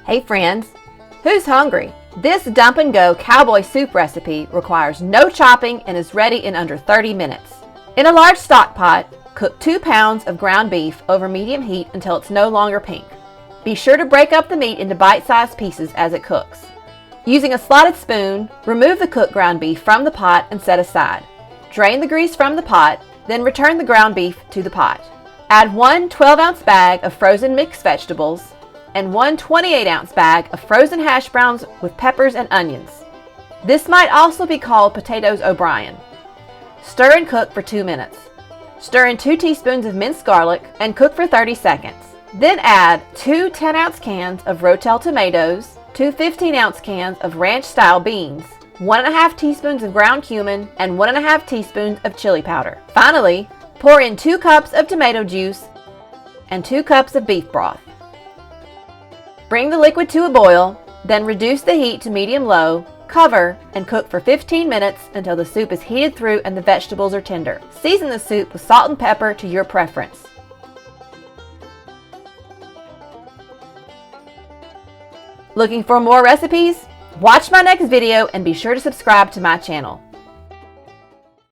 Hey friends, who's hungry? This dump and go cowboy soup recipe requires no chopping and is ready in under 30 minutes. In a large stock pot, cook 2 pounds of ground beef over medium heat until it's no longer pink. Be sure to break up the meat into bite-sized pieces as it cooks. Using a slotted spoon, remove the cooked ground beef from the pot and set aside. Drain the grease from the pot, then return the ground beef to the pot. Add one 12-ounce bag of frozen mixed vegetables and one 28-ounce bag of frozen hash browns with peppers and onions. This might also be called potatoes O'Brien. Stir and cook for 2 minutes. Stir in 2 teaspoons of minced garlic and cook for 30 seconds. Then add 2 10-ounce cans of Rotel tomatoes, 2 15-ounce cans of ranch-style beans, 1.5 teaspoons of ground cumin, and 1.5 teaspoons of chili powder. Finally, pour in 2 cups of tomato juice and 2 cups of beef broth. Bring the liquid to a boil, then reduce the heat to medium-low, cover, and cook for 15 minutes until the soup is heated through and the vegetables are tender. Season the soup with salt and pepper to your preference. Looking for more recipes? Watch my next video and be sure to subscribe to my channel.